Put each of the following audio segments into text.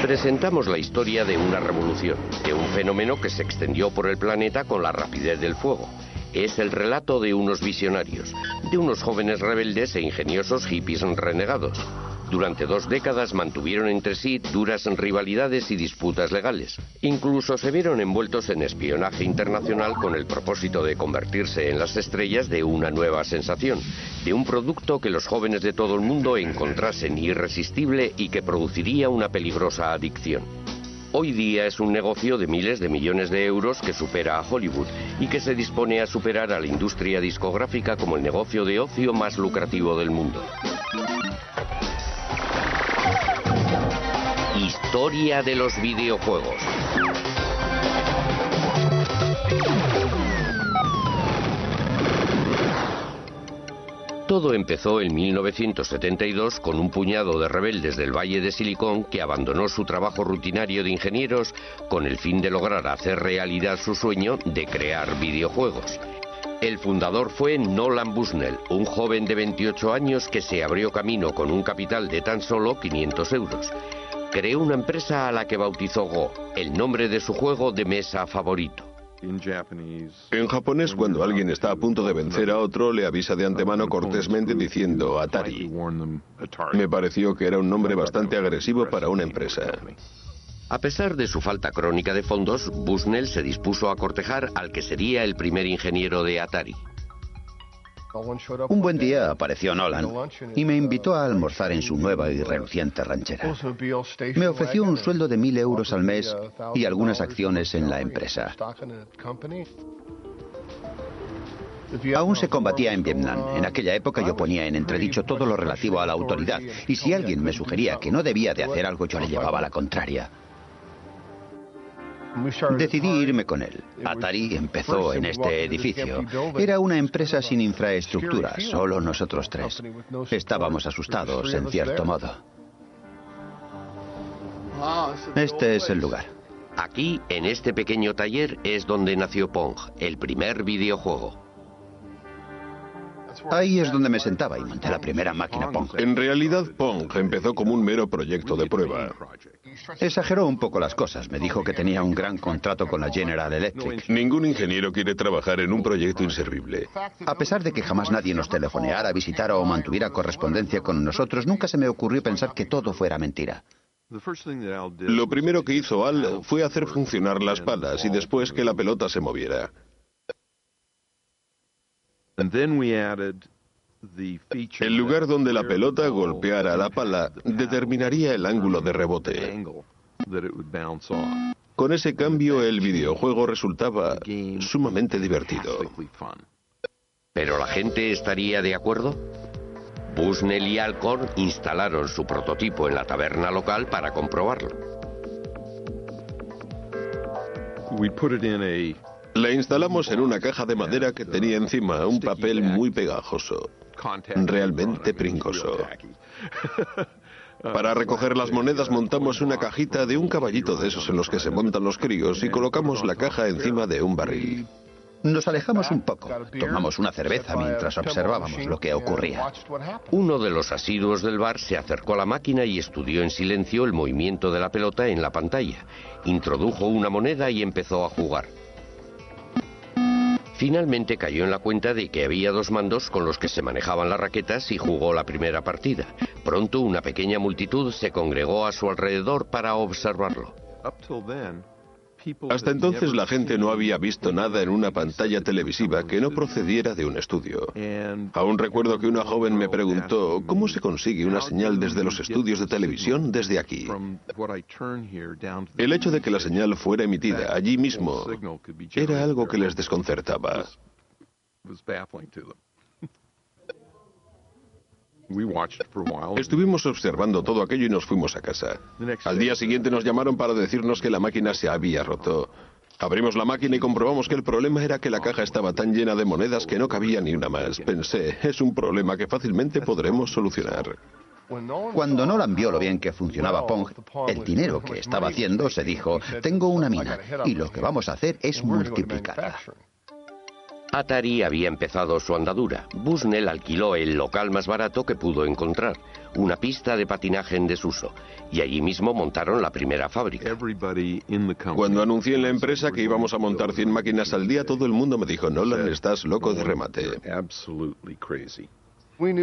Presentamos la historia de una revolución, de un fenómeno que se extendió por el planeta con la rapidez del fuego. Es el relato de unos visionarios, de unos jóvenes rebeldes e ingeniosos hippies renegados. Durante 2 décadas mantuvieron entre sí duras rivalidades y disputas legales. Incluso se vieron envueltos en espionaje internacional con el propósito de convertirse en las estrellas de una nueva sensación, de un producto que los jóvenes de todo el mundo encontrasen irresistible y que produciría una peligrosa adicción. Hoy día es un negocio de miles de millones de euros que supera a Hollywood y que se dispone a superar a la industria discográfica como el negocio de ocio más lucrativo del mundo. Historia de los videojuegos. Todo empezó en 1972 con un puñado de rebeldes del Valle de Silicon que abandonó su trabajo rutinario de ingenieros con el fin de lograr hacer realidad su sueño de crear videojuegos. El fundador fue Nolan Bushnell, un joven de 28 años que se abrió camino con un capital de tan solo 500 euros. Creó una empresa a la que bautizó Go, el nombre de su juego de mesa favorito. En japonés, cuando alguien está a punto de vencer a otro, le avisa de antemano cortésmente diciendo Atari. Me pareció que era un nombre bastante agresivo para una empresa. A pesar de su falta crónica de fondos, Bushnell se dispuso a cortejar al que sería el primer ingeniero de Atari. Un buen día apareció Nolan y me invitó a almorzar en su nueva y reluciente ranchera. Me ofreció un sueldo de 1.000 euros al mes y algunas acciones en la empresa. Aún se combatía en Vietnam. En aquella época yo ponía en entredicho todo lo relativo a la autoridad, y si alguien me sugería que no debía de hacer algo, yo le llevaba la contraria. Decidí irme con él. Atari empezó en este edificio. Era una empresa sin infraestructura, solo nosotros 3. Estábamos asustados, en cierto modo. Este es el lugar. Aquí, en este pequeño taller, es donde nació Pong, el primer videojuego. Ahí es donde me sentaba y monté la primera máquina Pong. En realidad, Pong empezó como un mero proyecto de prueba. Exageró un poco las cosas. Me dijo que tenía un gran contrato con la General Electric. Ningún ingeniero quiere trabajar en un proyecto inservible. A pesar de que jamás nadie nos telefoneara, visitara o mantuviera correspondencia con nosotros, nunca se me ocurrió pensar que todo fuera mentira. Lo primero que hizo Al fue hacer funcionar las palas y después que la pelota se moviera. El lugar donde la pelota golpeara la pala determinaría el ángulo de rebote. Con ese cambio, el videojuego resultaba sumamente divertido. ¿Pero la gente estaría de acuerdo? Bushnell y Alcorn instalaron su prototipo en la taberna local para comprobarlo. La instalamos en una caja de madera que tenía encima un papel muy pegajoso, realmente pringoso. Para recoger las monedas montamos una cajita de un caballito de esos en los que se montan los críos y colocamos la caja encima de un barril. Nos alejamos un poco, tomamos una cerveza mientras observábamos lo que ocurría. Uno de los asiduos del bar se acercó a la máquina y estudió en silencio el movimiento de la pelota en la pantalla. Introdujo una moneda y empezó a jugar. Finalmente cayó en la cuenta de que había 2 mandos con los que se manejaban las raquetas y jugó la primera partida. Pronto una pequeña multitud se congregó a su alrededor para observarlo. Hasta entonces la gente no había visto nada en una pantalla televisiva que no procediera de un estudio. Aún recuerdo que una joven me preguntó, ¿cómo se consigue una señal desde los estudios de televisión desde aquí? El hecho de que la señal fuera emitida allí mismo era algo que les desconcertaba. Estuvimos observando todo aquello y nos fuimos a casa. Al día siguiente nos llamaron para decirnos que la máquina se había roto. Abrimos la máquina y comprobamos que el problema era que la caja estaba tan llena de monedas que no cabía ni una más. Pensé, es un problema que fácilmente podremos solucionar. Cuando Nolan vio lo bien que funcionaba Pong, el dinero que estaba haciendo, se dijo, tengo una mina y lo que vamos a hacer es multiplicarla. Atari había empezado su andadura. Bushnell alquiló el local más barato que pudo encontrar, una pista de patinaje en desuso, y allí mismo montaron la primera fábrica. Cuando anuncié en la empresa que íbamos a montar 100 máquinas al día, todo el mundo me dijo: Nolan, estás loco de remate.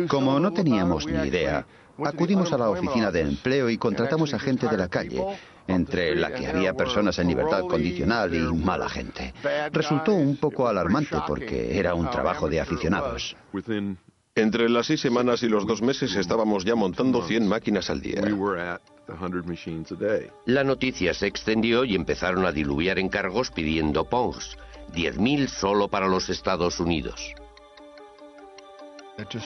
Como no teníamos ni idea, acudimos a la oficina de empleo y contratamos a gente de la calle, entre la que había personas en libertad condicional y mala gente. Resultó un poco alarmante porque era un trabajo de aficionados. Entre las 6 semanas y los 2 meses estábamos ya montando 100 máquinas al día. La noticia se extendió y empezaron a diluviar encargos pidiendo Pongs, 10.000 solo para los Estados Unidos.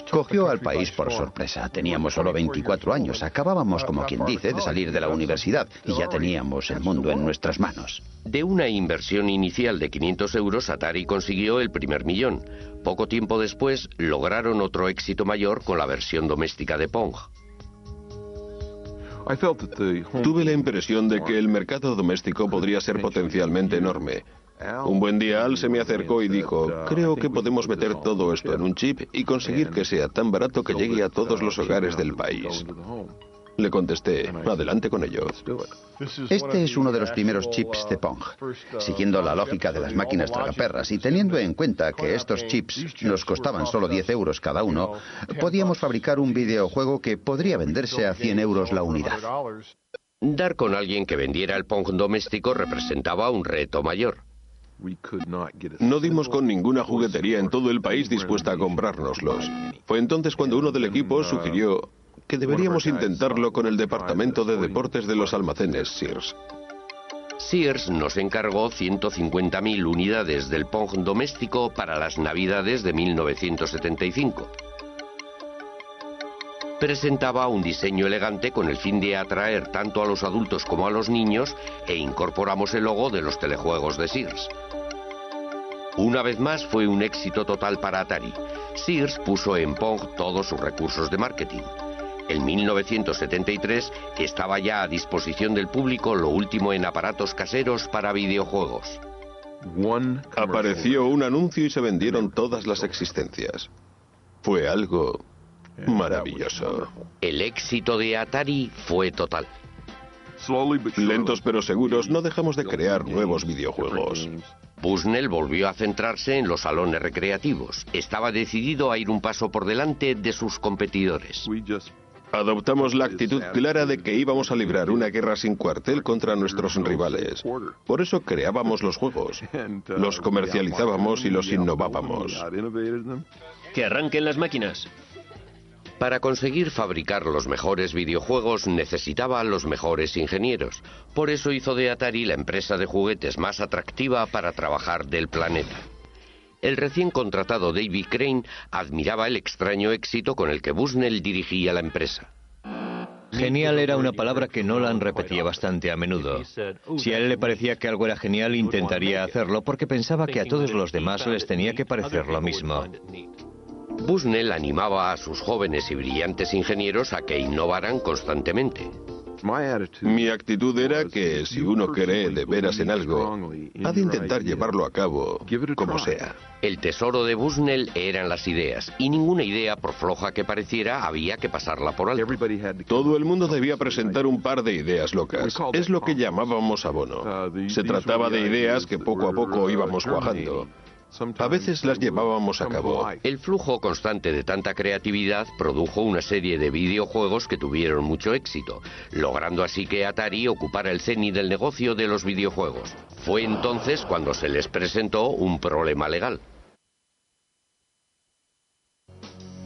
Cogió al país por sorpresa. Teníamos solo 24 años. Acabábamos, como quien dice, de salir de la universidad y ya teníamos el mundo en nuestras manos. De una inversión inicial de 500 euros, Atari consiguió el primer millón. Poco tiempo después, lograron otro éxito mayor con la versión doméstica de Pong. Tuve la impresión de que el mercado doméstico podría ser potencialmente enorme. Un buen día Al se me acercó y dijo: creo que podemos meter todo esto en un chip y conseguir que sea tan barato que llegue a todos los hogares del país. Le contesté: adelante con ello. Este es uno de los primeros chips de Pong. Siguiendo la lógica de las máquinas tragaperras y teniendo en cuenta que estos chips nos costaban solo 10 euros cada uno, podíamos fabricar un videojuego que podría venderse a 100 euros la unidad. Dar con alguien que vendiera el Pong doméstico representaba un reto mayor. No dimos con ninguna juguetería en todo el país dispuesta a comprárnoslos. Fue entonces cuando uno del equipo sugirió que deberíamos intentarlo con el departamento de deportes de los almacenes Sears. Sears nos encargó 150.000 unidades del Pong doméstico para las Navidades de 1975. Presentaba un diseño elegante con el fin de atraer tanto a los adultos como a los niños, e incorporamos el logo de los telejuegos de Sears. Una vez más fue un éxito total para Atari. Sears puso en Pong todos sus recursos de marketing. En 1973 estaba ya a disposición del público lo último en aparatos caseros para videojuegos. Apareció un anuncio y se vendieron todas las existencias. Fue algo maravilloso. El éxito de Atari fue total. Lentos pero seguros, no dejamos de crear nuevos videojuegos. Bushnell volvió a centrarse en los salones recreativos. Estaba decidido a ir un paso por delante de sus competidores. Adoptamos la actitud clara de que íbamos a librar una guerra sin cuartel contra nuestros rivales. Por eso creábamos los juegos, los comercializábamos y los innovábamos. Que arranquen las máquinas. Para conseguir fabricar los mejores videojuegos necesitaba a los mejores ingenieros. Por eso hizo de Atari la empresa de juguetes más atractiva para trabajar del planeta. El recién contratado David Crane admiraba el extraño éxito con el que Bushnell dirigía la empresa. Genial era una palabra que Nolan repetía bastante a menudo. Si a él le parecía que algo era genial, intentaría hacerlo porque pensaba que a todos los demás les tenía que parecer lo mismo. Bushnell animaba a sus jóvenes y brillantes ingenieros a que innovaran constantemente. Mi actitud era que si uno cree de veras en algo, ha de intentar llevarlo a cabo como sea. El tesoro de Bushnell eran las ideas, y ninguna idea, por floja que pareciera, había que pasarla por alto. Todo el mundo debía presentar un par de ideas locas. Es lo que llamábamos abono. Se trataba de ideas que poco a poco íbamos cuajando. A veces las llevábamos a cabo. El flujo constante de tanta creatividad produjo una serie de videojuegos que tuvieron mucho éxito, logrando así que Atari ocupara el cenit del negocio de los videojuegos. Fue entonces cuando se les presentó un problema legal.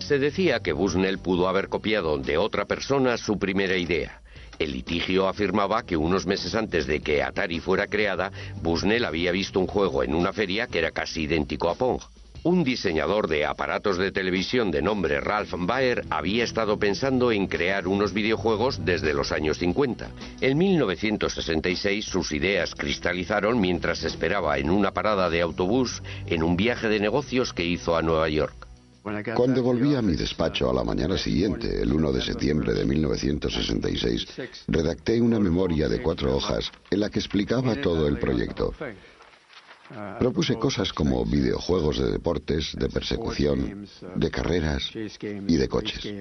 Se decía que Bushnell pudo haber copiado de otra persona su primera idea. El litigio afirmaba que unos meses antes de que Atari fuera creada, Bushnell había visto un juego en una feria que era casi idéntico a Pong. Un diseñador de aparatos de televisión de nombre Ralph Baer había estado pensando en crear unos videojuegos desde los años 50. En 1966 sus ideas cristalizaron mientras esperaba en una parada de autobús en un viaje de negocios que hizo a Nueva York. Cuando volví a mi despacho a la mañana siguiente, el 1 de septiembre de 1966, redacté una memoria de 4 hojas en la que explicaba todo el proyecto. Propuse cosas como videojuegos de deportes, de persecución, de carreras y de coches.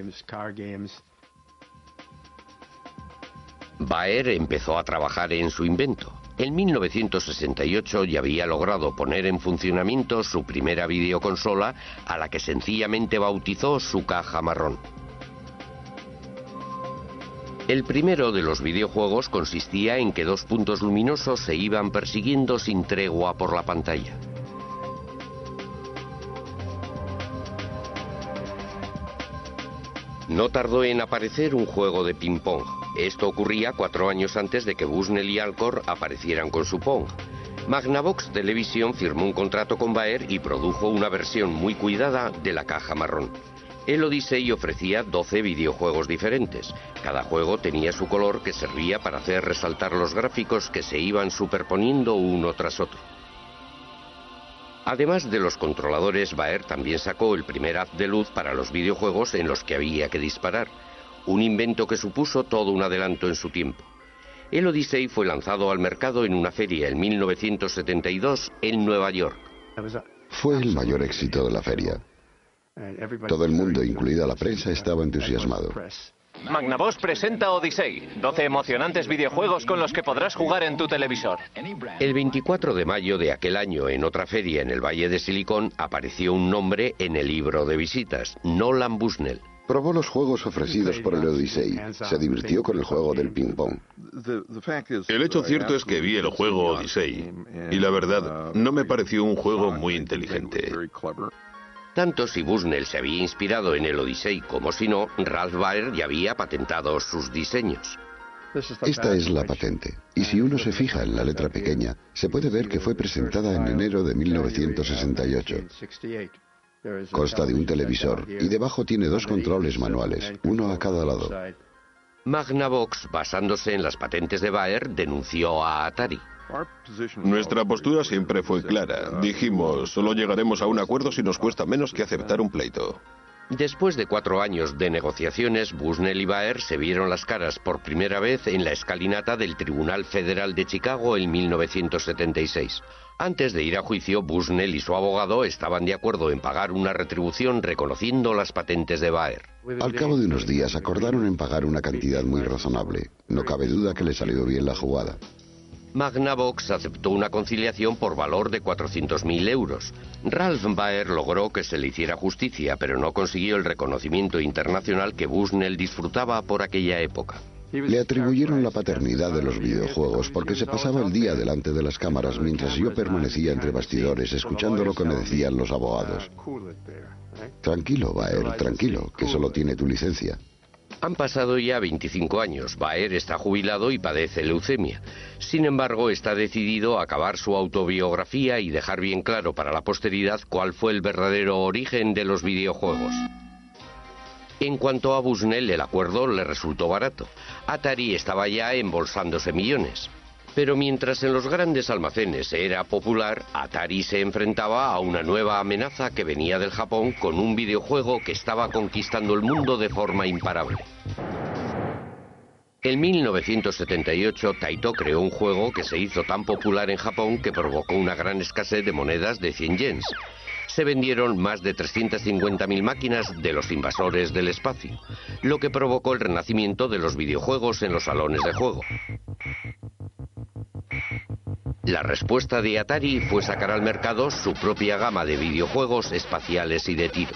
Baer empezó a trabajar en su invento. En 1968 ya había logrado poner en funcionamiento su primera videoconsola, a la que sencillamente bautizó su caja marrón. El primero de los videojuegos consistía en que dos puntos luminosos se iban persiguiendo sin tregua por la pantalla. No tardó en aparecer un juego de ping-pong. Esto ocurría 4 años antes de que Bushnell y Alcor aparecieran con su Pong. Magnavox Television firmó un contrato con Baer y produjo una versión muy cuidada de la caja marrón. El Odyssey ofrecía 12 videojuegos diferentes. Cada juego tenía su color, que servía para hacer resaltar los gráficos que se iban superponiendo uno tras otro. Además de los controladores, Baer también sacó el primer haz de luz para los videojuegos en los que había que disparar. Un invento que supuso todo un adelanto en su tiempo. El Odyssey fue lanzado al mercado en una feria en 1972 en Nueva York. Fue el mayor éxito de la feria. Todo el mundo, incluida la prensa, estaba entusiasmado. Magnavox presenta Odyssey, 12 emocionantes videojuegos con los que podrás jugar en tu televisor. El 24 de mayo de aquel año, en otra feria en el Valle de Silicon, apareció un nombre en el libro de visitas: Nolan Bushnell. Probó los juegos ofrecidos por el Odyssey. Se divirtió con el juego del ping-pong. El hecho cierto es que vi el juego Odyssey y la verdad no me pareció un juego muy inteligente. Tanto si Bushnell se había inspirado en el Odyssey como si no, Ralph Baer ya había patentado sus diseños. Esta es la patente, y si uno se fija en la letra pequeña, se puede ver que fue presentada en enero de 1968. Consta de un televisor y debajo tiene 2 controles manuales, uno a cada lado. Magnavox, basándose en las patentes de Baer, denunció a Atari. Nuestra postura siempre fue clara. Dijimos, solo llegaremos a un acuerdo si nos cuesta menos que aceptar un pleito. Después de 4 años de negociaciones, Bushnell y Baer se vieron las caras por primera vez en la escalinata del Tribunal Federal de Chicago en 1976. Antes de ir a juicio, Bushnell y su abogado estaban de acuerdo en pagar una retribución reconociendo las patentes de Baer. Al cabo de unos días acordaron en pagar una cantidad muy razonable. No cabe duda que le salió bien la jugada. Magnavox aceptó una conciliación por valor de 400.000 euros. Ralph Baer logró que se le hiciera justicia, pero no consiguió el reconocimiento internacional que Bushnell disfrutaba por aquella época. Le atribuyeron la paternidad de los videojuegos porque se pasaba el día delante de las cámaras mientras yo permanecía entre bastidores escuchando lo que me decían los abogados. Tranquilo, Baer, tranquilo, que solo tiene tu licencia. Han pasado ya 25 años. Baer está jubilado y padece leucemia. Sin embargo, está decidido a acabar su autobiografía y dejar bien claro para la posteridad cuál fue el verdadero origen de los videojuegos. En cuanto a Bushnell, el acuerdo le resultó barato. Atari estaba ya embolsándose millones. Pero mientras en los grandes almacenes era popular, Atari se enfrentaba a una nueva amenaza que venía del Japón con un videojuego que estaba conquistando el mundo de forma imparable. En 1978, Taito creó un juego que se hizo tan popular en Japón que provocó una gran escasez de monedas de 100 yens. Se vendieron más de 350.000 máquinas de los invasores del espacio, lo que provocó el renacimiento de los videojuegos en los salones de juego. La respuesta de Atari fue sacar al mercado su propia gama de videojuegos espaciales y de tiro.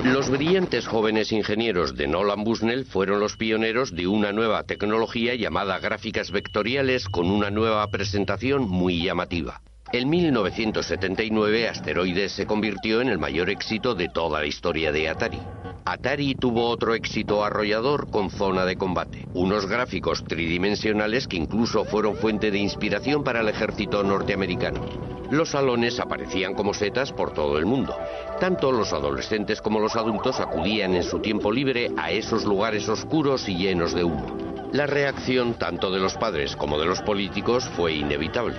Los brillantes jóvenes ingenieros de Nolan Bushnell fueron los pioneros de una nueva tecnología llamada gráficas vectoriales con una nueva presentación muy llamativa. En 1979, Asteroides se convirtió en el mayor éxito de toda la historia de Atari. Atari tuvo otro éxito arrollador con Zona de Combate, unos gráficos tridimensionales que incluso fueron fuente de inspiración para el ejército norteamericano. Los salones aparecían como setas por todo el mundo. Tanto los adolescentes como los adultos acudían en su tiempo libre a esos lugares oscuros y llenos de humo. La reacción tanto de los padres como de los políticos fue inevitable.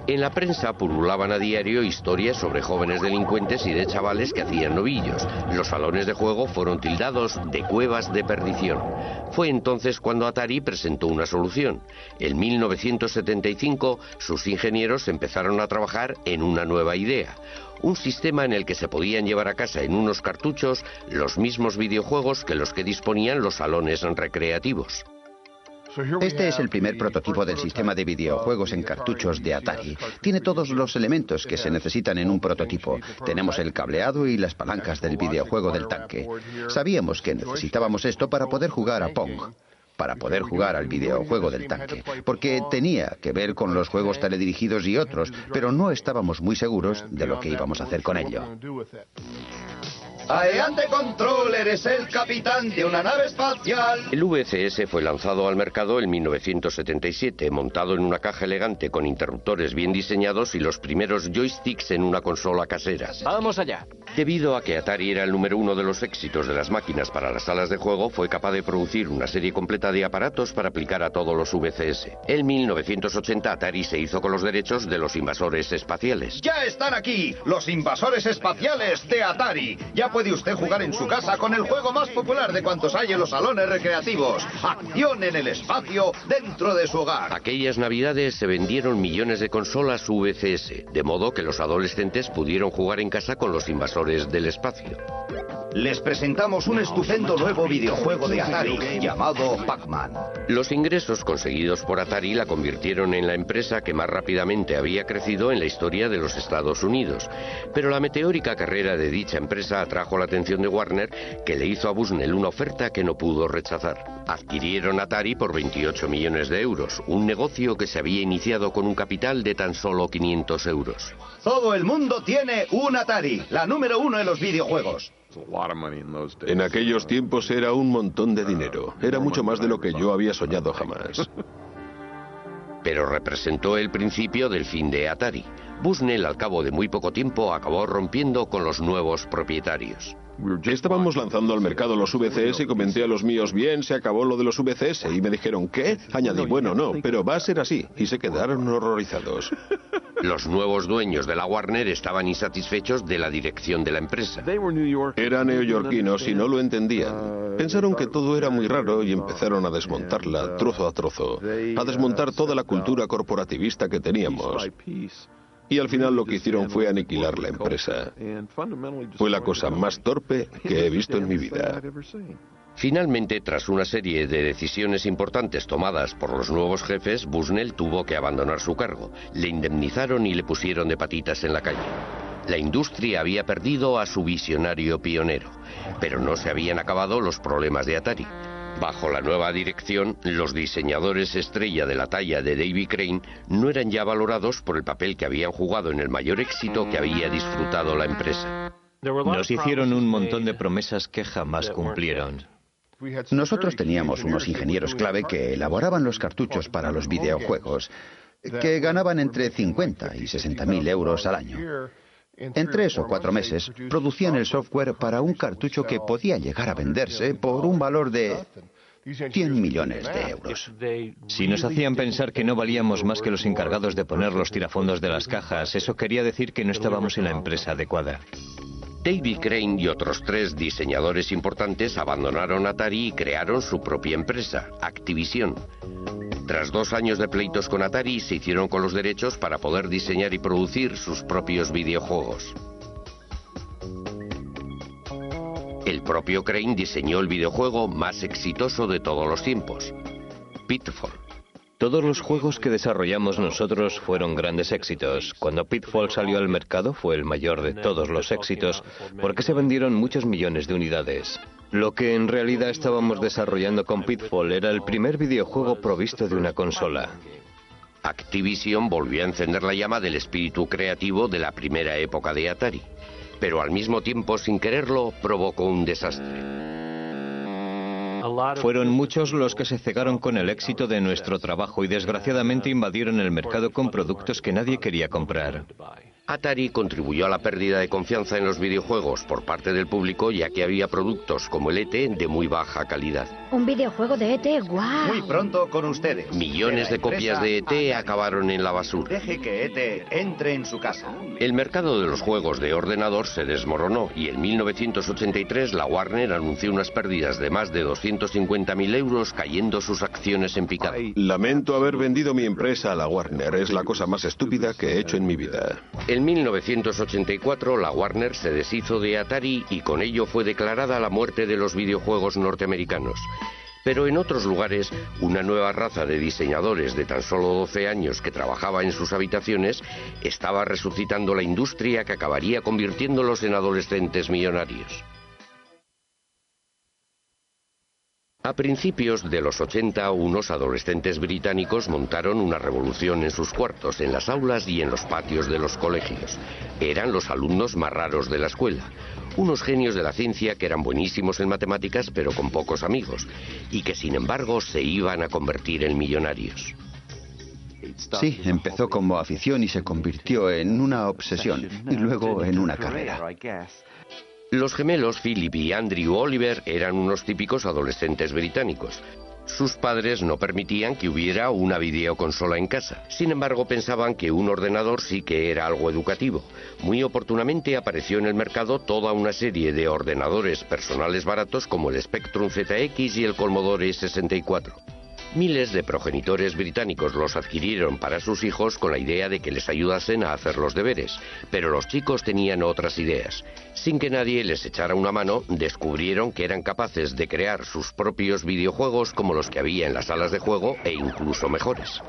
En la prensa pululaban a diario historias sobre jóvenes delincuentes y de chavales que hacían novillos. Los salones de juego fueron tildados de cuevas de perdición. Fue entonces cuando Atari presentó una solución. En 1975, sus ingenieros empezaron a trabajar en una nueva idea. Un sistema en el que se podían llevar a casa en unos cartuchos los mismos videojuegos que los que disponían los salones recreativos. Este es el primer prototipo del sistema de videojuegos en cartuchos de Atari. Tiene todos los elementos que se necesitan en un prototipo. Tenemos el cableado y las palancas del videojuego del tanque. Sabíamos que necesitábamos esto para poder jugar a Pong, para poder jugar al videojuego del tanque, porque tenía que ver con los juegos teledirigidos y otros, pero no estábamos muy seguros de lo que íbamos a hacer con ello. Adelante, Controller, es el capitán de una nave espacial. El VCS fue lanzado al mercado en 1977, montado en una caja elegante con interruptores bien diseñados y los primeros joysticks en una consola casera. ¡Vamos allá! Debido a que Atari era el número uno de los éxitos de las máquinas para las salas de juego, fue capaz de producir una serie completa de aparatos para aplicar a todos los VCS. En 1980 Atari se hizo con los derechos de los invasores espaciales. ¡Ya están aquí! ¡Los invasores espaciales de Atari! Ya puede usted jugar en su casa con el juego más popular de cuantos hay en los salones recreativos. Acción en el espacio dentro de su hogar. Aquellas navidades se vendieron millones de consolas VCS, de modo que los adolescentes pudieron jugar en casa con los invasores del espacio. Les presentamos un estupendo nuevo videojuego de Atari llamado Pac-Man. Los ingresos conseguidos por Atari la convirtieron en la empresa que más rápidamente había crecido en la historia de los Estados Unidos. Pero la meteórica carrera de dicha empresa atrajo la atención de Warner, que le hizo a Bushnell una oferta que no pudo rechazar. Adquirieron Atari por 28 millones de euros, un negocio que se había iniciado con un capital de tan solo 500 euros. Todo el mundo tiene un Atari, la número uno en los videojuegos. En aquellos tiempos era un montón de dinero. Era mucho más de lo que yo había soñado jamás. Pero representó el principio del fin de Atari. Bushnell, al cabo de muy poco tiempo, acabó rompiendo con los nuevos propietarios. Estábamos lanzando al mercado los VCS y comenté a los míos, bien, se acabó lo de los VCS. Y me dijeron, ¿qué? Añadí, bueno, no, pero va a ser así. Y se quedaron horrorizados. Los nuevos dueños de la Warner estaban insatisfechos de la dirección de la empresa. Eran neoyorquinos y no lo entendían. Pensaron que todo era muy raro y empezaron a desmontarla trozo a trozo, a desmontar toda la cultura corporativista que teníamos. Y al final lo que hicieron fue aniquilar la empresa. Fue la cosa más torpe que he visto en mi vida. Finalmente, tras una serie de decisiones importantes tomadas por los nuevos jefes, Bushnell tuvo que abandonar su cargo. Le indemnizaron y le pusieron de patitas en la calle. La industria había perdido a su visionario pionero, pero no se habían acabado los problemas de Atari. Bajo la nueva dirección, los diseñadores estrella de la talla de Davy Crane no eran ya valorados por el papel que habían jugado en el mayor éxito que había disfrutado la empresa. Nos hicieron un montón de promesas que jamás cumplieron. Nosotros teníamos unos ingenieros clave que elaboraban los cartuchos para los videojuegos, que ganaban entre 50 y 60.000 euros al año. En 3 o 4 meses producían el software para un cartucho que podía llegar a venderse por un valor de 100 millones de euros. Si nos hacían pensar que no valíamos más que los encargados de poner los tirafondos de las cajas, eso quería decir que no estábamos en la empresa adecuada. Davy Crane y otros 3 diseñadores importantes abandonaron Atari y crearon su propia empresa, Activision. Tras 2 años de pleitos con Atari, se hicieron con los derechos para poder diseñar y producir sus propios videojuegos. El propio Crane diseñó el videojuego más exitoso de todos los tiempos, Pitfall. Todos los juegos que desarrollamos nosotros fueron grandes éxitos. Cuando Pitfall salió al mercado fue el mayor de todos los éxitos porque se vendieron muchos millones de unidades. Lo que en realidad estábamos desarrollando con Pitfall era el primer videojuego provisto de una consola. Activision volvió a encender la llama del espíritu creativo de la primera época de Atari, pero al mismo tiempo, sin quererlo, provocó un desastre. Fueron muchos los que se cegaron con el éxito de nuestro trabajo y desgraciadamente invadieron el mercado con productos que nadie quería comprar. Atari contribuyó a la pérdida de confianza en los videojuegos por parte del público, ya que había productos como el E.T. de muy baja calidad. Un videojuego de E.T., ¡guau! Muy pronto con ustedes. Millones de copias de E.T. acabaron en la basura. Deje que E.T. entre en su casa. El mercado de los juegos de ordenador se desmoronó y en 1983 la Warner anunció unas pérdidas de más de 250.000 euros, cayendo sus acciones en picado. Lamento haber vendido mi empresa a la Warner. Es la cosa más estúpida que he hecho en mi vida. En 1984 la Warner se deshizo de Atari y con ello fue declarada la muerte de los videojuegos norteamericanos. Pero en otros lugares, una nueva raza de diseñadores de tan solo 12 años que trabajaba en sus habitaciones estaba resucitando la industria que acabaría convirtiéndolos en adolescentes millonarios. A principios de los 80, unos adolescentes británicos montaron una revolución en sus cuartos, en las aulas y en los patios de los colegios. Eran los alumnos más raros de la escuela. Unos genios de la ciencia que eran buenísimos en matemáticas pero con pocos amigos, y que sin embargo se iban a convertir en millonarios. Sí, empezó como afición y se convirtió en una obsesión, y luego en una carrera. Los gemelos Philip y Andrew Oliver eran unos típicos adolescentes británicos. Sus padres no permitían que hubiera una videoconsola en casa. Sin embargo, pensaban que un ordenador sí que era algo educativo. Muy oportunamente apareció en el mercado toda una serie de ordenadores personales baratos como el Spectrum ZX y el Commodore 64. Miles de progenitores británicos los adquirieron para sus hijos con la idea de que les ayudasen a hacer los deberes, pero los chicos tenían otras ideas. Sin que nadie les echara una mano, descubrieron que eran capaces de crear sus propios videojuegos como los que había en las salas de juego e incluso mejores.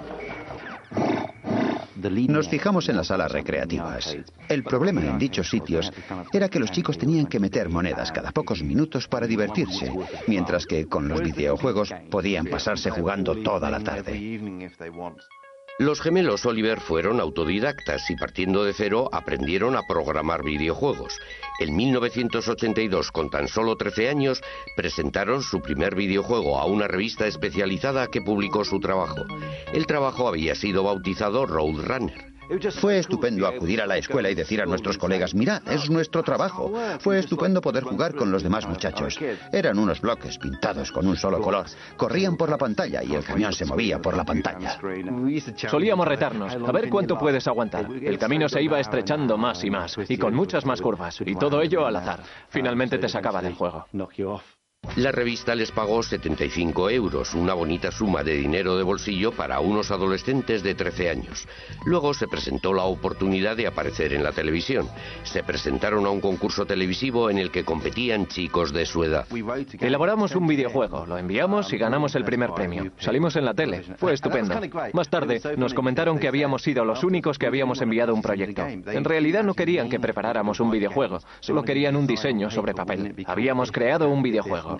Nos fijamos en las salas recreativas. El problema en dichos sitios era que los chicos tenían que meter monedas cada pocos minutos para divertirse, mientras que con los videojuegos podían pasarse jugando toda la tarde. Los gemelos Oliver fueron autodidactas y partiendo de cero aprendieron a programar videojuegos. En 1982, con tan solo 13 años, presentaron su primer videojuego a una revista especializada que publicó su trabajo. El trabajo había sido bautizado Roadrunner. Fue estupendo acudir a la escuela y decir a nuestros colegas, mirad, es nuestro trabajo. Fue estupendo poder jugar con los demás muchachos. Eran unos bloques pintados con un solo color. Corrían por la pantalla y el camión se movía por la pantalla. Solíamos retarnos, a ver cuánto puedes aguantar. El camino se iba estrechando más y más, y con muchas más curvas, y todo ello al azar. Finalmente te sacaba del juego. La revista les pagó 75 euros, una bonita suma de dinero de bolsillo para unos adolescentes de 13 años. Luego se presentó la oportunidad de aparecer en la televisión. Se presentaron a un concurso televisivo en el que competían chicos de su edad. Elaboramos un videojuego, lo enviamos y ganamos el primer premio. Salimos en la tele, fue estupendo. Más tarde nos comentaron que habíamos sido los únicos que habíamos enviado un proyecto. En realidad no querían que preparáramos un videojuego, solo querían un diseño sobre papel. Habíamos creado un videojuego.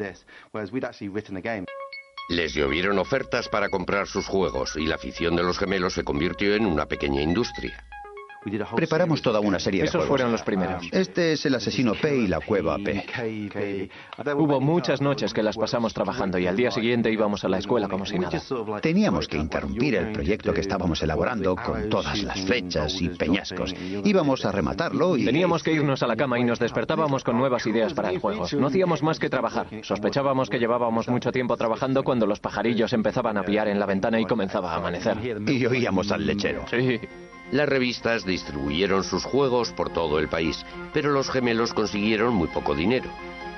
Les llovieron ofertas para comprar sus juegos y la afición de los gemelos se convirtió en una pequeña industria. Preparamos toda una serie de Esos juegos. fueron los primeros. Este es el asesino P y la cueva P. Hubo muchas noches que las pasamos trabajando y al día siguiente íbamos a la escuela como si nada. Teníamos que interrumpir el proyecto que estábamos elaborando con todas las flechas y peñascos. Íbamos a rematarlo y... Teníamos que irnos a la cama y nos despertábamos con nuevas ideas para el juego. No hacíamos más que trabajar. Sospechábamos que llevábamos mucho tiempo trabajando cuando los pajarillos empezaban a piar en la ventana y comenzaba a amanecer. Y oíamos al lechero. Sí. Las revistas distribuyeron sus juegos por todo el país, pero los gemelos consiguieron muy poco dinero.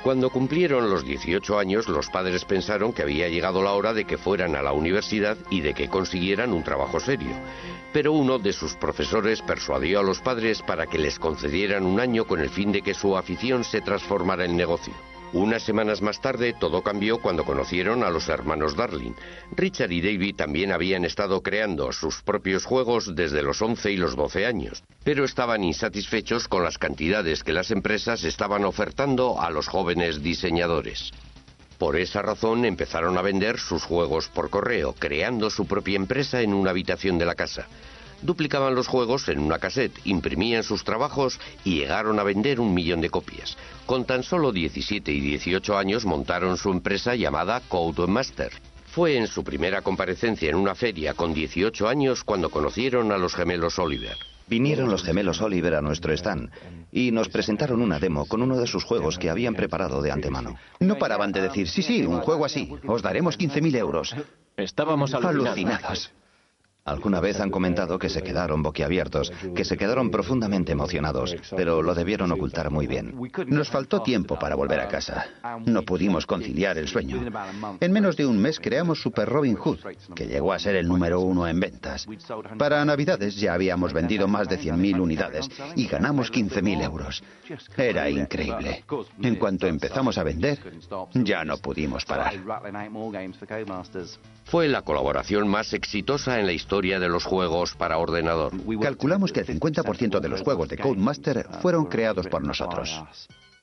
Cuando cumplieron los 18 años, los padres pensaron que había llegado la hora de que fueran a la universidad y de que consiguieran un trabajo serio. Pero uno de sus profesores persuadió a los padres para que les concedieran un año con el fin de que su afición se transformara en negocio. Unas semanas más tarde todo cambió cuando conocieron a los hermanos Darling. Richard y David también habían estado creando sus propios juegos desde los 11 y los 12 años, pero estaban insatisfechos con las cantidades que las empresas estaban ofertando a los jóvenes diseñadores. Por esa razón empezaron a vender sus juegos por correo, creando su propia empresa en una habitación de la casa. Duplicaban los juegos en una cassette, imprimían sus trabajos y llegaron a vender 1 millón de copias. Con tan solo 17 y 18 años montaron su empresa llamada Codemaster. Fue en su primera comparecencia en una feria con 18 años cuando conocieron a los gemelos Oliver. Vinieron los gemelos Oliver a nuestro stand y nos presentaron una demo con uno de sus juegos que habían preparado de antemano. No paraban de decir, sí, un juego así, os daremos 15.000 euros. Estábamos alucinados. Alguna vez han comentado que se quedaron boquiabiertos, que se quedaron profundamente emocionados, pero lo debieron ocultar muy bien. Nos faltó tiempo para volver a casa. No pudimos conciliar el sueño. En menos de un mes creamos Super Robin Hood, que llegó a ser el número 1 en ventas. Para Navidades ya habíamos vendido más de 100.000 unidades y ganamos 15.000 euros. Era increíble. En cuanto empezamos a vender, ya no pudimos parar. Fue la colaboración más exitosa en la historia de los juegos para ordenador. Calculamos que el 50% de los juegos de Codemaster fueron creados por nosotros.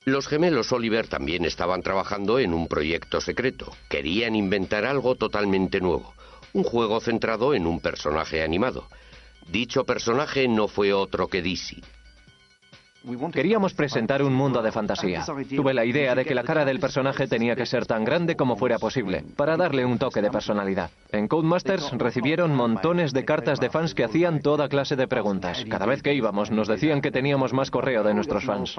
Los gemelos Oliver también estaban trabajando en un proyecto secreto. Querían inventar algo totalmente nuevo. Un juego centrado en un personaje animado. Dicho personaje no fue otro que Dizzy. Queríamos presentar un mundo de fantasía. Tuve la idea de que la cara del personaje tenía que ser tan grande como fuera posible, para darle un toque de personalidad. En Codemasters recibieron montones de cartas de fans que hacían toda clase de preguntas. Cada vez que íbamos nos decían que teníamos más correo de nuestros fans.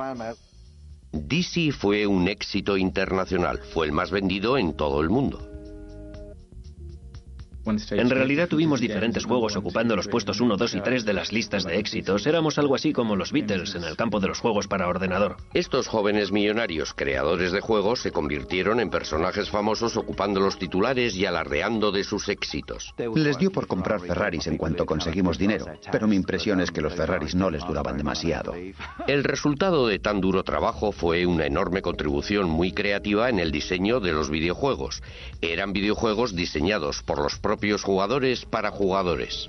Dizzy fue un éxito internacional. Fue el más vendido en todo el mundo. En realidad tuvimos diferentes juegos ocupando los puestos 1, 2 y 3 de las listas de éxitos. Éramos algo así como los Beatles en el campo de los juegos para ordenador. Estos jóvenes millonarios creadores de juegos se convirtieron en personajes famosos ocupando los titulares y alardeando de sus éxitos. Les dio por comprar Ferraris en cuanto conseguimos dinero, pero mi impresión es que los Ferraris no les duraban demasiado. El resultado de tan duro trabajo fue una enorme contribución muy creativa en el diseño de los videojuegos. Eran videojuegos diseñados por los propios jugadores para jugadores.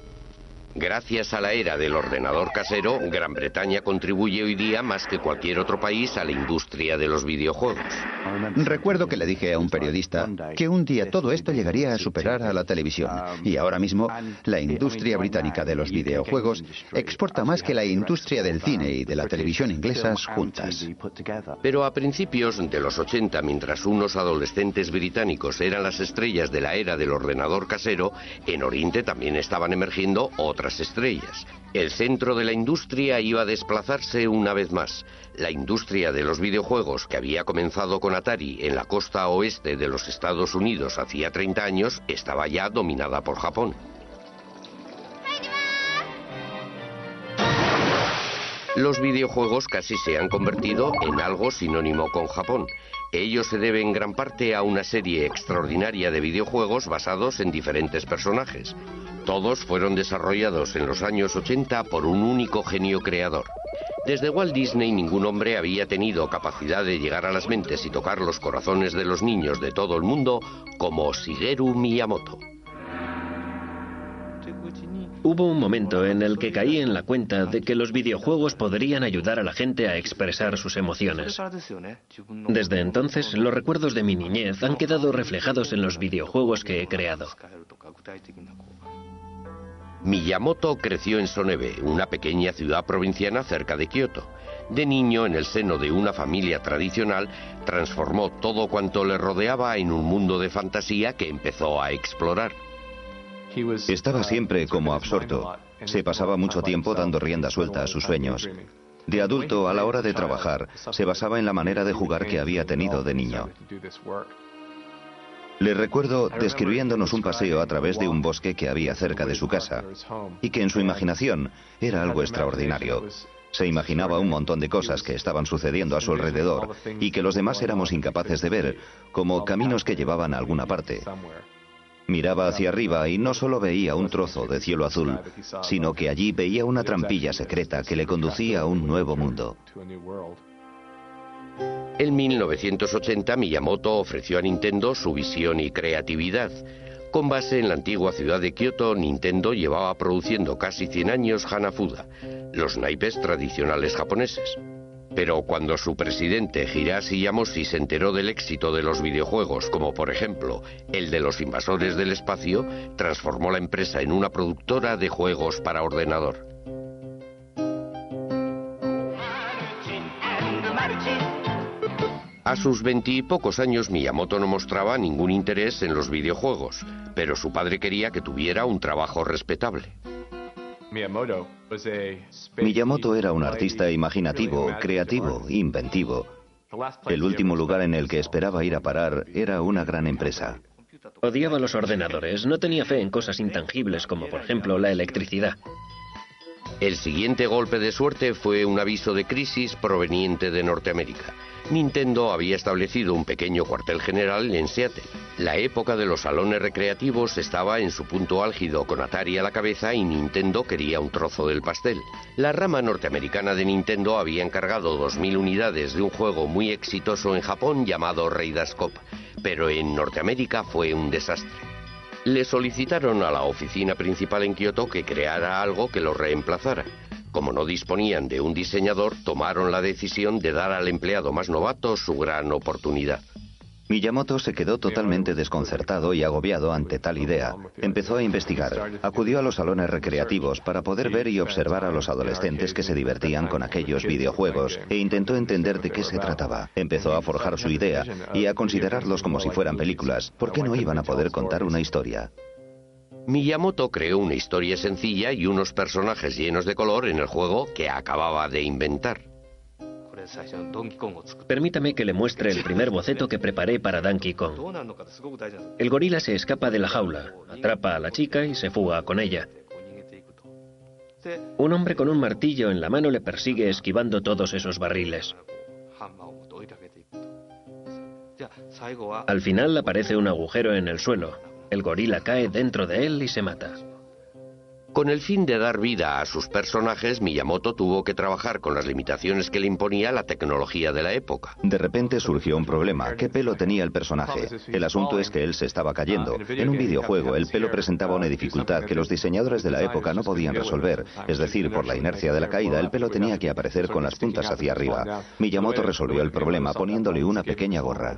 Gracias a la era del ordenador casero, Gran Bretaña contribuye hoy día más que cualquier otro país a la industria de los videojuegos. Recuerdo que le dije a un periodista que un día todo esto llegaría a superar a la televisión. Y ahora mismo, la industria británica de los videojuegos exporta más que la industria del cine y de la televisión inglesas juntas. Pero a principios de los 80, mientras unos adolescentes británicos eran las estrellas de la era del ordenador casero, en Oriente también estaban emergiendo otras estrellas. El centro de la industria iba a desplazarse una vez más. La industria de los videojuegos, que había comenzado con Atari en la costa oeste de los Estados Unidos hacía 30 años, estaba ya dominada por Japón. Los videojuegos casi se han convertido en algo sinónimo con Japón. Ello se debe en gran parte a una serie extraordinaria de videojuegos basados en diferentes personajes. Todos fueron desarrollados en los años 80 por un único genio creador. Desde Walt Disney ningún hombre había tenido capacidad de llegar a las mentes y tocar los corazones de los niños de todo el mundo como Shigeru Miyamoto. Hubo un momento en el que caí en la cuenta de que los videojuegos podrían ayudar a la gente a expresar sus emociones. Desde entonces, los recuerdos de mi niñez han quedado reflejados en los videojuegos que he creado. Miyamoto creció en Sonebe, una pequeña ciudad provinciana cerca de Kioto. De niño, en el seno de una familia tradicional, transformó todo cuanto le rodeaba en un mundo de fantasía que empezó a explorar. Estaba siempre como absorto. Se pasaba mucho tiempo dando rienda suelta a sus sueños. De adulto, a la hora de trabajar, se basaba en la manera de jugar que había tenido de niño. Le recuerdo describiéndonos un paseo a través de un bosque que había cerca de su casa, y que en su imaginación era algo extraordinario. Se imaginaba un montón de cosas que estaban sucediendo a su alrededor y que los demás éramos incapaces de ver, como caminos que llevaban a alguna parte. Miraba hacia arriba y no solo veía un trozo de cielo azul, sino que allí veía una trampilla secreta que le conducía a un nuevo mundo. En 1980, Miyamoto ofreció a Nintendo su visión y creatividad. Con base en la antigua ciudad de Kioto, Nintendo llevaba produciendo casi 100 años Hanafuda, los naipes tradicionales japoneses. Pero cuando su presidente Hiroshi Yamauchi se enteró del éxito de los videojuegos, como por ejemplo el de los invasores del espacio, transformó la empresa en una productora de juegos para ordenador. A sus 20 y pocos años, Miyamoto no mostraba ningún interés en los videojuegos, pero su padre quería que tuviera un trabajo respetable. Miyamoto era un artista imaginativo, creativo, inventivo. El último lugar en el que esperaba ir a parar era una gran empresa. Odiaba los ordenadores, no tenía fe en cosas intangibles como por ejemplo la electricidad. El siguiente golpe de suerte fue un aviso de crisis proveniente de Norteamérica. Nintendo había establecido un pequeño cuartel general en Seattle. La época de los salones recreativos estaba en su punto álgido, con Atari a la cabeza, y Nintendo quería un trozo del pastel. La rama norteamericana de Nintendo había encargado 2000 unidades de un juego muy exitoso en Japón llamado Raiders Cop, pero en Norteamérica fue un desastre. Le solicitaron a la oficina principal en Kioto que creara algo que lo reemplazara. Como no disponían de un diseñador, tomaron la decisión de dar al empleado más novato su gran oportunidad. Miyamoto se quedó totalmente desconcertado y agobiado ante tal idea. Empezó a investigar. Acudió a los salones recreativos para poder ver y observar a los adolescentes que se divertían con aquellos videojuegos e intentó entender de qué se trataba. Empezó a forjar su idea y a considerarlos como si fueran películas. ¿Por qué no iban a poder contar una historia? Miyamoto creó una historia sencilla y unos personajes llenos de color en el juego que acababa de inventar. Permítame que le muestre el primer boceto que preparé para Donkey Kong. El gorila se escapa de la jaula, atrapa a la chica y se fuga con ella. Un hombre con un martillo en la mano le persigue esquivando todos esos barriles. Al final aparece un agujero en el suelo. El gorila cae dentro de él y se mata. Con el fin de dar vida a sus personajes, Miyamoto tuvo que trabajar con las limitaciones que le imponía la tecnología de la época. De repente surgió un problema. ¿Qué pelo tenía el personaje? El asunto es que él se estaba cayendo. En un videojuego, el pelo presentaba una dificultad que los diseñadores de la época no podían resolver. Es decir, por la inercia de la caída, el pelo tenía que aparecer con las puntas hacia arriba. Miyamoto resolvió el problema poniéndole una pequeña gorra.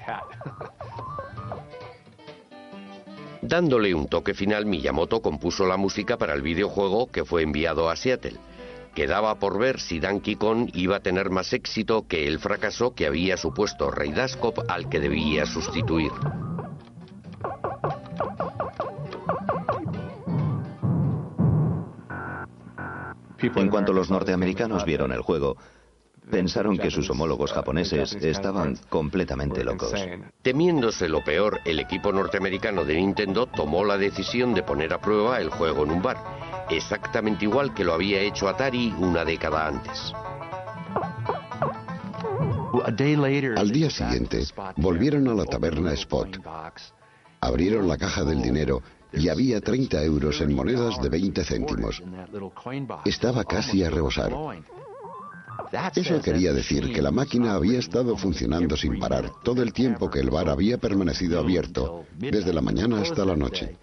Dándole un toque final, Miyamoto compuso la música para el videojuego que fue enviado a Seattle. Quedaba por ver si Donkey Kong iba a tener más éxito que el fracaso que había supuesto Raiders Cop, al que debía sustituir. En cuanto los norteamericanos vieron el juego, pensaron que sus homólogos japoneses estaban completamente locos. Temiéndose lo peor, el equipo norteamericano de Nintendo tomó la decisión de poner a prueba el juego en un bar, exactamente igual que lo había hecho Atari una década antes. Al día siguiente, volvieron a la taberna Spot. Abrieron la caja del dinero y había 30 euros en monedas de 20 céntimos. Estaba casi a rebosar. Eso quería decir que la máquina había estado funcionando sin parar todo el tiempo que el bar había permanecido abierto, desde la mañana hasta la noche.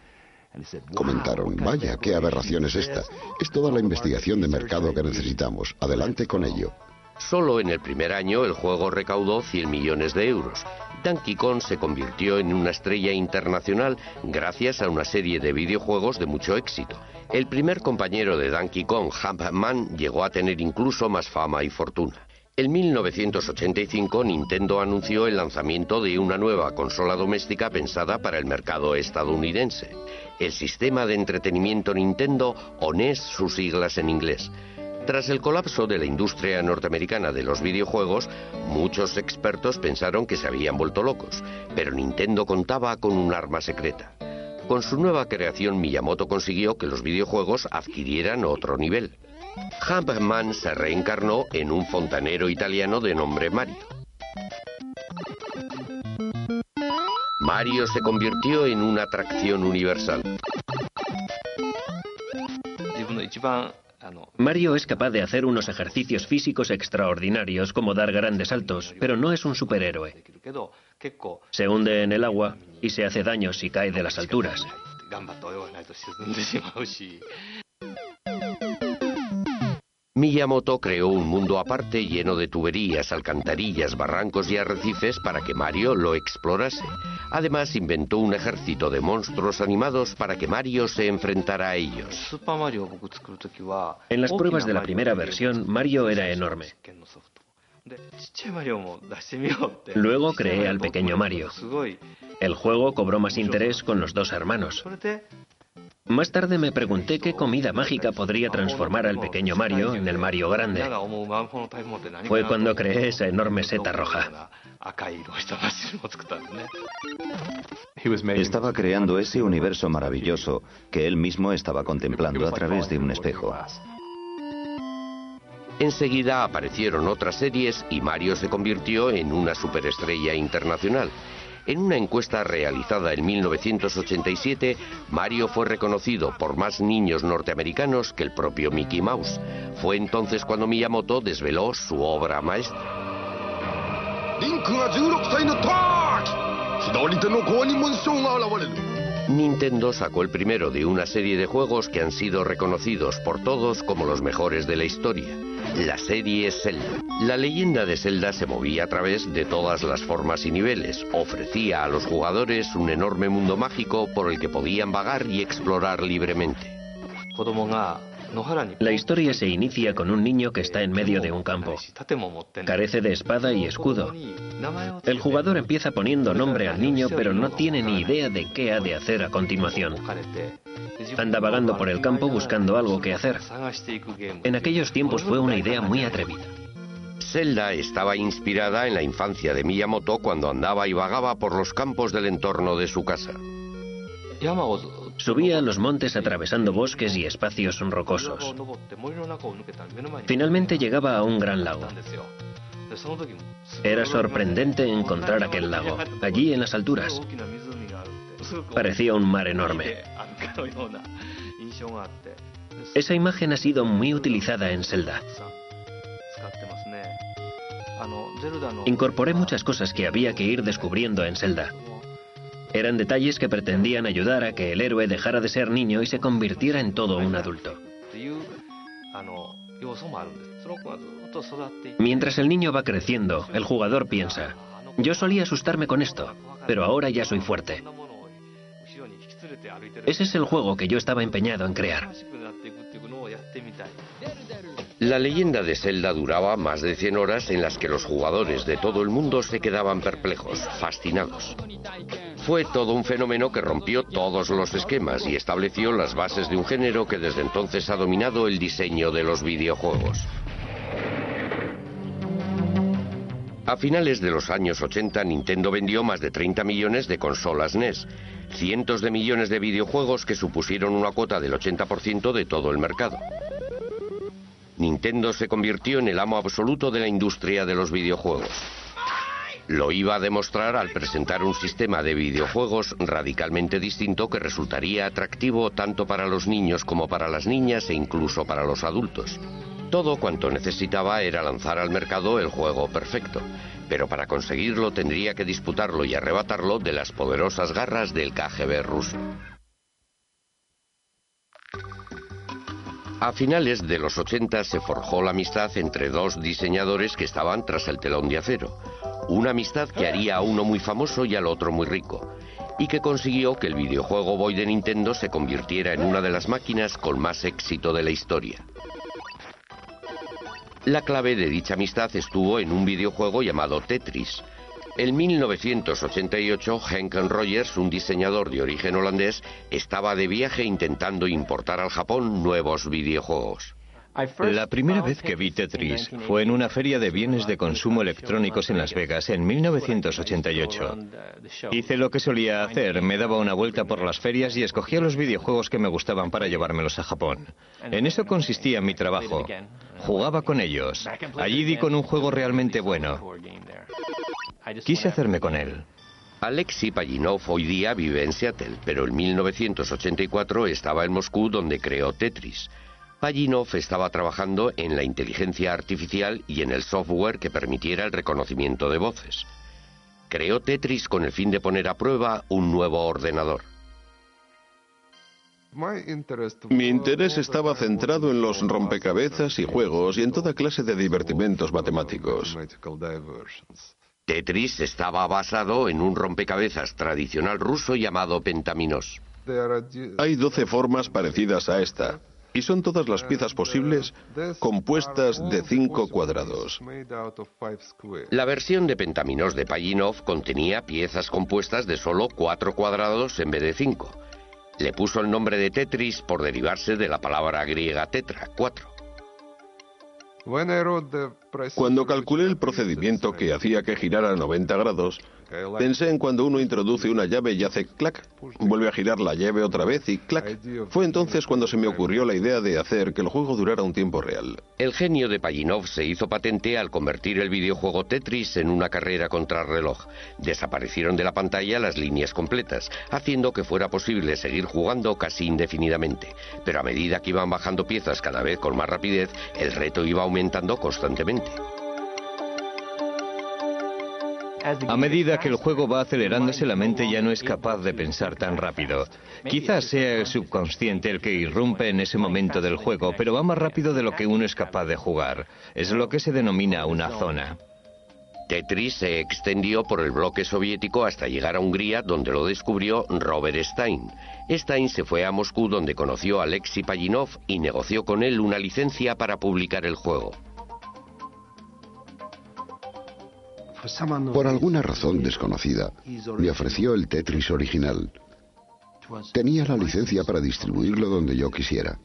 Comentaron: vaya, qué aberración es esta. Es toda la investigación de mercado que necesitamos. Adelante con ello. Solo en el primer año el juego recaudó 100 millones de euros. Donkey Kong se convirtió en una estrella internacional gracias a una serie de videojuegos de mucho éxito. El primer compañero de Donkey Kong, Jumpman, llegó a tener incluso más fama y fortuna. En 1985, Nintendo anunció el lanzamiento de una nueva consola doméstica pensada para el mercado estadounidense. El sistema de entretenimiento Nintendo, o NES, sus siglas en inglés. Tras el colapso de la industria norteamericana de los videojuegos, muchos expertos pensaron que se habían vuelto locos, pero Nintendo contaba con un arma secreta. Con su nueva creación, Miyamoto consiguió que los videojuegos adquirieran otro nivel. Jumpman se reencarnó en un fontanero italiano de nombre Mario. Mario se convirtió en una atracción universal. Mario es capaz de hacer unos ejercicios físicos extraordinarios, como dar grandes saltos, pero no es un superhéroe. Se hunde en el agua y se hace daño si cae de las alturas. Miyamoto creó un mundo aparte lleno de tuberías, alcantarillas, barrancos y arrecifes para que Mario lo explorase. Además, inventó un ejército de monstruos animados para que Mario se enfrentara a ellos. En las pruebas de la primera versión, Mario era enorme. Luego creé al pequeño Mario. El juego cobró más interés con los dos hermanos. Más tarde me pregunté qué comida mágica podría transformar al pequeño Mario en el Mario grande. Fue cuando creé esa enorme seta roja. Estaba creando ese universo maravilloso que él mismo estaba contemplando a través de un espejo. Enseguida aparecieron otras series y Mario se convirtió en una superestrella internacional. En una encuesta realizada en 1987, Mario fue reconocido por más niños norteamericanos que el propio Mickey Mouse. Fue entonces cuando Miyamoto desveló su obra maestra. Nintendo sacó el primero de una serie de juegos que han sido reconocidos por todos como los mejores de la historia. La serie Zelda. La leyenda de Zelda se movía a través de todas las formas y niveles. Ofrecía a los jugadores un enorme mundo mágico por el que podían vagar y explorar libremente. La historia se inicia con un niño que está en medio de un campo. Carece de espada y escudo. El jugador empieza poniendo nombre al niño, pero no tiene ni idea de qué ha de hacer a continuación. Anda vagando por el campo buscando algo que hacer. En aquellos tiempos fue una idea muy atrevida. Zelda estaba inspirada en la infancia de Miyamoto cuando andaba y vagaba por los campos del entorno de su casa. Subía a los montes atravesando bosques y espacios rocosos. Finalmente llegaba a un gran lago. Era sorprendente encontrar aquel lago, allí en las alturas. Parecía un mar enorme. Esa imagen ha sido muy utilizada en Zelda. Incorporé muchas cosas que había que ir descubriendo en Zelda. Eran detalles que pretendían ayudar a que el héroe dejara de ser niño y se convirtiera en todo un adulto. Mientras el niño va creciendo, el jugador piensa: yo solía asustarme con esto, pero ahora ya soy fuerte. Ese es el juego que yo estaba empeñado en crear. La leyenda de Zelda duraba más de 100 horas en las que los jugadores de todo el mundo se quedaban perplejos, fascinados. Fue todo un fenómeno que rompió todos los esquemas y estableció las bases de un género que desde entonces ha dominado el diseño de los videojuegos. A finales de los años 80, Nintendo vendió más de 30 millones de consolas NES, cientos de millones de videojuegos que supusieron una cuota del 80% de todo el mercado. Nintendo se convirtió en el amo absoluto de la industria de los videojuegos. Lo iba a demostrar al presentar un sistema de videojuegos radicalmente distinto que resultaría atractivo tanto para los niños como para las niñas e incluso para los adultos. Todo cuanto necesitaba era lanzar al mercado el juego perfecto, pero para conseguirlo tendría que disputarlo y arrebatarlo de las poderosas garras del KGB ruso. A finales de los 80 se forjó la amistad entre dos diseñadores que estaban tras el telón de acero. Una amistad que haría a uno muy famoso y al otro muy rico, y que consiguió que el videojuego Boy de Nintendo se convirtiera en una de las máquinas con más éxito de la historia. La clave de dicha amistad estuvo en un videojuego llamado Tetris. En 1988, Henk Rogers, un diseñador de origen holandés, estaba de viaje intentando importar al Japón nuevos videojuegos. La primera vez que vi Tetris fue en una feria de bienes de consumo electrónicos en Las Vegas en 1988. Hice lo que solía hacer, me daba una vuelta por las ferias y escogía los videojuegos que me gustaban para llevármelos a Japón. En eso consistía mi trabajo. Jugaba con ellos. Allí di con un juego realmente bueno. Quise hacerme con él. Alexei Pajitnov hoy día vive en Seattle, pero en 1984 estaba en Moscú donde creó Tetris. Pajitnov estaba trabajando en la inteligencia artificial y en el software que permitiera el reconocimiento de voces. Creó Tetris con el fin de poner a prueba un nuevo ordenador. Mi interés estaba centrado en los rompecabezas y juegos y en toda clase de divertimentos matemáticos. Tetris estaba basado en un rompecabezas tradicional ruso llamado Pentaminos. Hay 12 formas parecidas a esta, y son todas las piezas posibles compuestas de 5 cuadrados. La versión de Pentaminos de Pajitnov contenía piezas compuestas de solo 4 cuadrados en vez de 5. Le puso el nombre de Tetris por derivarse de la palabra griega tetra, 4. Cuando calculé el procedimiento que hacía que girara 90 grados, pensé en cuando uno introduce una llave y hace clac, vuelve a girar la llave otra vez y clac. Fue entonces cuando se me ocurrió la idea de hacer que el juego durara un tiempo real. El genio de Pajitnov se hizo patente al convertir el videojuego Tetris en una carrera contrarreloj. Desaparecieron de la pantalla las líneas completas, haciendo que fuera posible seguir jugando casi indefinidamente. Pero a medida que iban bajando piezas cada vez con más rapidez, el reto iba aumentando constantemente. A medida que el juego va acelerándose, la mente ya no es capaz de pensar tan rápido. Quizás sea el subconsciente el que irrumpe en ese momento del juego, pero va más rápido de lo que uno es capaz de jugar. Es lo que se denomina una zona. Tetris se extendió por el bloque soviético hasta llegar a Hungría, donde lo descubrió Robert Stein. Stein se fue a Moscú, donde conoció a Alexei Pajitnov y negoció con él una licencia para publicar el juego. Por alguna razón desconocida, me ofreció el Tetris original. Tenía la licencia para distribuirlo donde yo quisiera.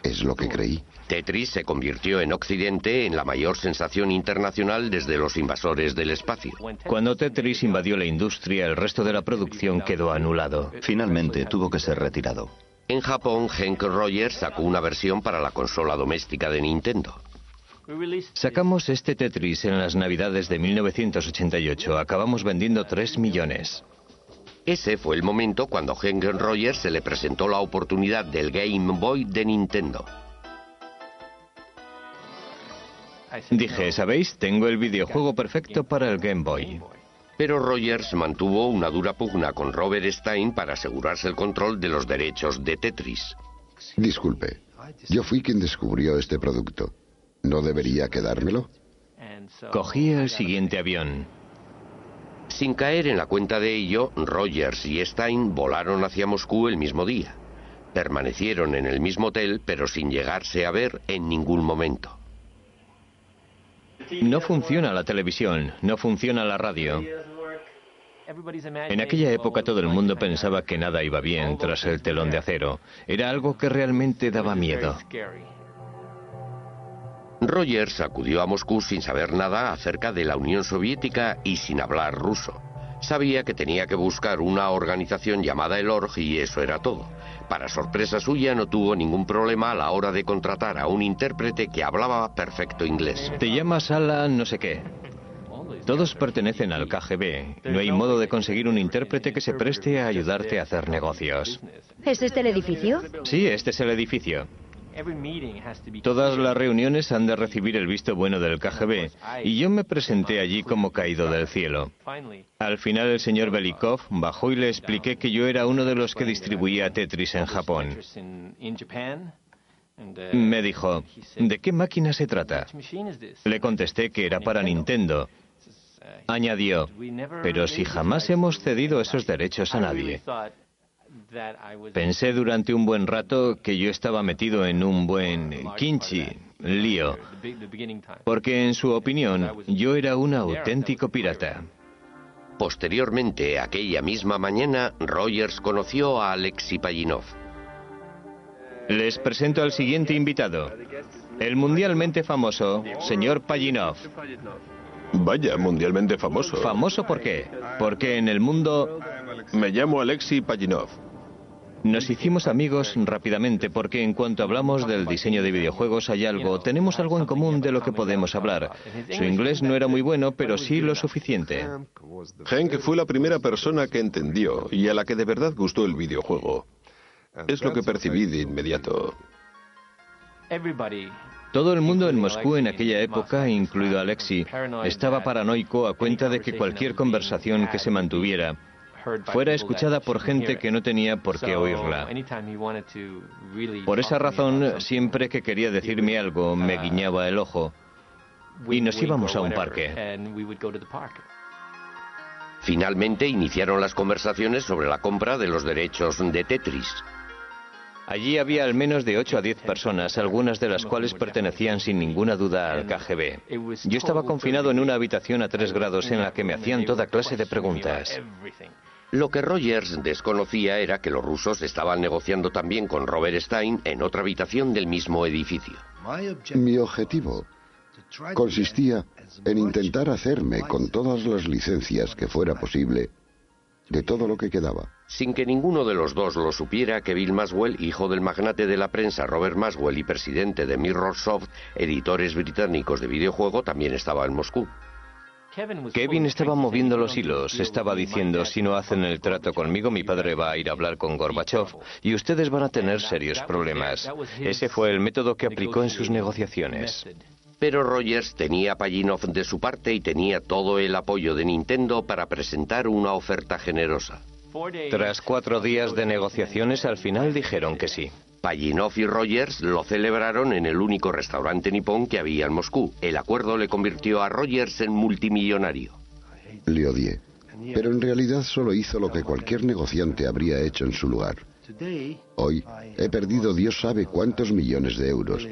Es lo que creí. Tetris se convirtió en Occidente en la mayor sensación internacional desde los invasores del espacio. Cuando Tetris invadió la industria, el resto de la producción quedó anulado. Finalmente tuvo que ser retirado. En Japón, Henk Rogers sacó una versión para la consola doméstica de Nintendo. Sacamos este Tetris en las Navidades de 1988. Acabamos vendiendo 3 millones. Ese fue el momento cuando a Henk Rogers se le presentó la oportunidad del Game Boy de Nintendo. Dije, ¿sabéis? Tengo el videojuego perfecto para el Game Boy. Pero Rogers mantuvo una dura pugna con Robert Stein para asegurarse el control de los derechos de Tetris. Disculpe, yo fui quien descubrió este producto. ¿No debería quedármelo? Cogí el siguiente avión. Sin caer en la cuenta de ello, Rogers y Stein volaron hacia Moscú el mismo día. Permanecieron en el mismo hotel, pero sin llegarse a ver en ningún momento. No funciona la televisión, no funciona la radio. En aquella época todo el mundo pensaba que nada iba bien tras el telón de acero. Era algo que realmente daba miedo. Rogers acudió a Moscú sin saber nada acerca de la Unión Soviética y sin hablar ruso. Sabía que tenía que buscar una organización llamada el Org y eso era todo. Para sorpresa suya, no tuvo ningún problema a la hora de contratar a un intérprete que hablaba perfecto inglés. Te llamas Alan no sé qué. Todos pertenecen al KGB. No hay modo de conseguir un intérprete que se preste a ayudarte a hacer negocios. ¿Es este el edificio? Sí, este es el edificio. Todas las reuniones han de recibir el visto bueno del KGB, y yo me presenté allí como caído del cielo. Al final el señor Belikov bajó y le expliqué que yo era uno de los que distribuía Tetris en Japón. Me dijo, ¿de qué máquina se trata? Le contesté que era para Nintendo. Añadió, pero si jamás hemos cedido esos derechos a nadie. Pensé durante un buen rato que yo estaba metido en un buen lío, porque en su opinión yo era un auténtico pirata. Posteriormente, aquella misma mañana, Rogers conoció a Alexei Pajitnov. Les presento al siguiente invitado, el mundialmente famoso señor Pajitnov. Vaya, mundialmente famoso. ¿Famoso por qué? Porque en el mundo... Me llamo Alexei Pajitnov. Nos hicimos amigos rápidamente porque en cuanto hablamos del diseño de videojuegos tenemos algo en común de lo que podemos hablar. Su inglés no era muy bueno, pero sí lo suficiente. Henk fue la primera persona que entendió y a la que de verdad gustó el videojuego. Es lo que percibí de inmediato. Todo el mundo en Moscú en aquella época, incluido Alexei, estaba paranoico a cuenta de que cualquier conversación que se mantuviera fuera escuchada por gente que no tenía por qué oírla. Por esa razón, siempre que quería decirme algo, me guiñaba el ojo y nos íbamos a un parque. Finalmente iniciaron las conversaciones sobre la compra de los derechos de Tetris. Allí había al menos de 8 a 10 personas, algunas de las cuales pertenecían sin ninguna duda al KGB. Yo estaba confinado en una habitación a 3 grados en la que me hacían toda clase de preguntas. Lo que Rogers desconocía era que los rusos estaban negociando también con Robert Stein en otra habitación del mismo edificio. Mi objetivo consistía en intentar hacerme con todas las licencias que fuera posible de todo lo que quedaba. Sin que ninguno de los dos lo supiera, que Bill Maxwell, hijo del magnate de la prensa Robert Maxwell y presidente de Mirrorsoft, editores británicos de videojuego, también estaba en Moscú. Kevin estaba moviendo los hilos, estaba diciendo: si no hacen el trato conmigo, mi padre va a ir a hablar con Gorbachev y ustedes van a tener serios problemas. Ese fue el método que aplicó en sus negociaciones. Pero Rogers tenía a Pajitnov de su parte y tenía todo el apoyo de Nintendo para presentar una oferta generosa. Tras 4 días de negociaciones, al final dijeron que sí. Pajitnov y Rogers lo celebraron en el único restaurante nipón que había en Moscú. El acuerdo le convirtió a Rogers en multimillonario. Le odié, pero en realidad solo hizo lo que cualquier negociante habría hecho en su lugar. Hoy he perdido Dios sabe cuántos millones de euros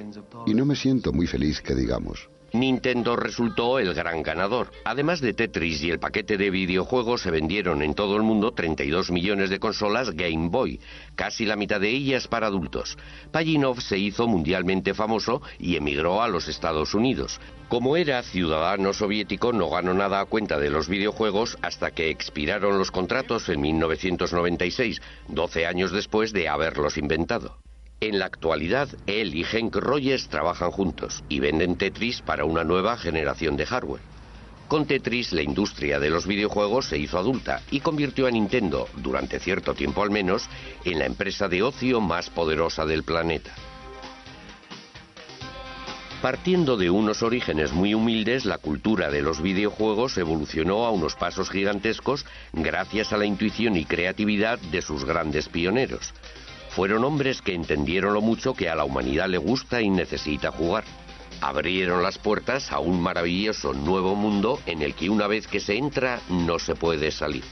y no me siento muy feliz, que digamos. Nintendo resultó el gran ganador. Además de Tetris y el paquete de videojuegos, se vendieron en todo el mundo 32 millones de consolas Game Boy, casi la mitad de ellas para adultos. Pajitnov se hizo mundialmente famoso y emigró a los Estados Unidos. Como era ciudadano soviético, no ganó nada a cuenta de los videojuegos hasta que expiraron los contratos en 1996, 12 años después de haberlos inventado. En la actualidad, él y Henk Rogers trabajan juntos y venden Tetris para una nueva generación de hardware. Con Tetris, la industria de los videojuegos se hizo adulta y convirtió a Nintendo, durante cierto tiempo al menos, en la empresa de ocio más poderosa del planeta. Partiendo de unos orígenes muy humildes, la cultura de los videojuegos evolucionó a unos pasos gigantescos gracias a la intuición y creatividad de sus grandes pioneros. Fueron hombres que entendieron lo mucho que a la humanidad le gusta y necesita jugar. Abrieron las puertas a un maravilloso nuevo mundo en el que una vez que se entra no se puede salir.